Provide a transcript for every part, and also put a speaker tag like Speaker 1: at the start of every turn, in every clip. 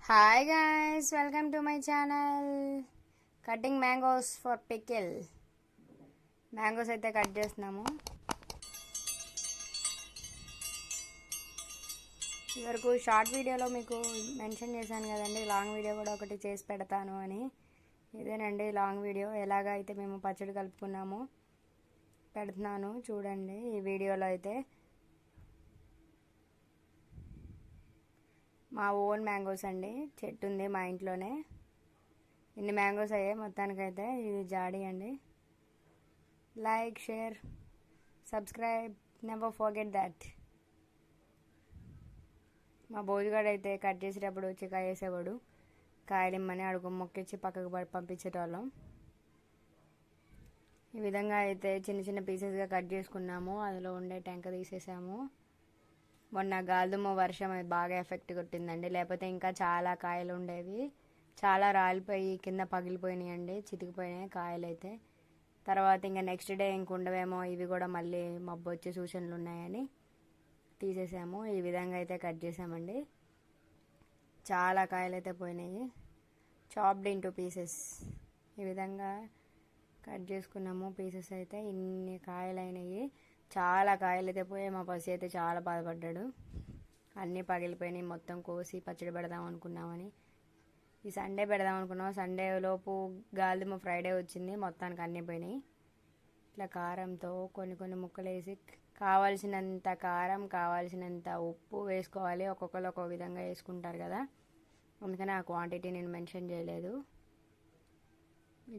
Speaker 1: Hi guys, welcome to my channel. Cutting mangoes for pickle. Mangoes అయితే cut చేస్తున్నాము. ఇదివరకు short వీడియోలో మీకు మెన్షన్ చేశాను కదండి, లాంగ్ వీడియో కూడా ఒకటి చేసి పెడతాను అని. ఇదేనండి లాంగ్ వీడియో, ఎలాగ అయితే మేము పచ్చడి కలుపుకున్నాము పెడుతున్నాను చూడండి. ఈ వీడియోలో అయితే మా ఓన్ మ్యాంగోస్ అండి, చెట్టు ఉంది మా ఇంట్లోనే. ఇన్ని మ్యాంగోస్ అయ్యాయి మొత్తానికైతే. ఇది జాడీ అండి. Like, share, subscribe, never forget that. మా భోజుగాడు అయితే కట్ చేసేటప్పుడు వచ్చి కాయేసేవాడు. కాయలిమ్మని అడుగు మొక్కిచ్చి పక్కకు పంపించేటోళ్ళం. ఈ విధంగా అయితే చిన్న చిన్న పీసెస్గా కట్ చేసుకున్నాము. అందులో ఉండే టెంక తీసేసాము. మొన్న గాలిదుమ్మ వర్షం బాగా ఎఫెక్ట్ కొట్టిందండి, లేకపోతే ఇంకా చాలా కాయలు ఉండేవి. చాలా రాలిపోయి కింద పగిలిపోయినాయండి, చితికిపోయినాయి కాయలు అయితే. తర్వాత ఇంకా నెక్స్ట్ డే ఇంక ఉండవేమో, ఇవి కూడా మళ్ళీ మబ్బు వచ్చే సూచనలు ఉన్నాయని తీసేసాము. ఈ విధంగా అయితే కట్ చేసామండి. చాలా కాయలు అయితే పోయినాయి. చాప్డ్ ఇంటూ పీసెస్ ఈ విధంగా కట్ చేసుకున్నాము. పీసెస్ అయితే ఇన్ని కాయలు అయినాయి. చాలా కాయలు అయితే పోయాయి. మా పసి అయితే చాలా బాధపడ్డాడు. అన్నీ పగిలిపోయినాయి. మొత్తం కోసి పచ్చడి పెడదాం అనుకున్నామని. ఈ సండే పెడదాం అనుకున్నాం. సండే లోపు గాలిదుమ్మ ఫ్రైడే వచ్చింది, మొత్తానికి అన్నీ పోయినాయి. ఇట్లా కారంతో కొన్ని కొన్ని ముక్కలు వేసి కావాల్సినంత కారం, కావాల్సినంత ఉప్పు వేసుకోవాలి. ఒక్కొక్కరు ఒక్కొక్క విధంగా వేసుకుంటారు కదా, అందుకని ఆ క్వాంటిటీ నేను మెన్షన్ చేయలేదు.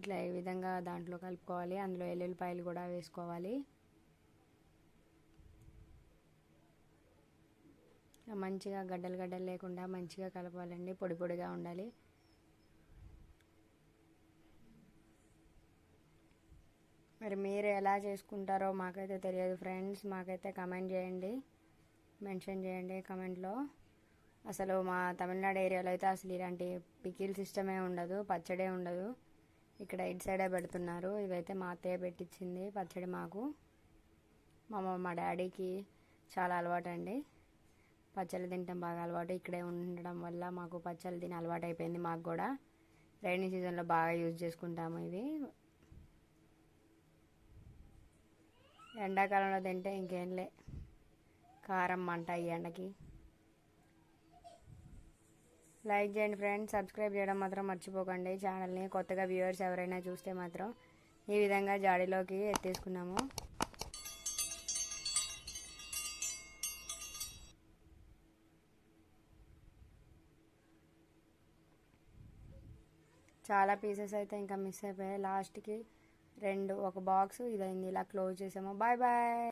Speaker 1: ఇట్లా ఈ విధంగా దాంట్లో కలుపుకోవాలి. అందులో ఎల్లుల్లిపాయలు కూడా వేసుకోవాలి. మంచిగా గడ్డలు గడ్డలు లేకుండా మంచిగా కలపాలండి. పొడి పొడిగా ఉండాలి. మరి మీరు ఎలా చేసుకుంటారో మాకైతే తెలియదు ఫ్రెండ్స్. మాకైతే కమెంట్ చేయండి, మెన్షన్ చేయండి కమెంట్లో. అసలు మా తమిళనాడు ఏరియాలో అయితే అసలు ఇలాంటి పికిల్ సిస్టమే ఉండదు, పచ్చడే ఉండదు. ఇక్కడ ఇటు సైడే పెడుతున్నారు. ఇవైతే మా అత్తయ్య పెట్టించింది పచ్చడి మాకు. మా డాడీకి చాలా అలవాటు అండి, పచ్చళ్ళు తింటాం బాగా అలవాటు. ఇక్కడే ఉండడం వల్ల మాకు పచ్చళ్ళు తిని అలవాటు అయిపోయింది. మాకు కూడా రైనీ సీజన్లో బాగా యూజ్ చేసుకుంటాము ఇవి. ఎండాకాలంలో తింటే ఇంకేంలే, కారం మంట ఈ ఎండకి. లైక్ చేయండి ఫ్రెండ్స్, సబ్స్క్రైబ్ చేయడం మాత్రం మర్చిపోకండి ఛానల్ని. కొత్తగా వ్యూవర్స్ ఎవరైనా చూస్తే మాత్రం ఈ విధంగా జాడీలోకి ఎత్తేసుకున్నాము. చాలా పీసెస్ అయితే ఇంకా మిస్ అయిపోయాయి. లాస్ట్కి ఒక బాక్స్ ఇదైంది. ఇలా క్లోజ్ చేసాము. Bye bye.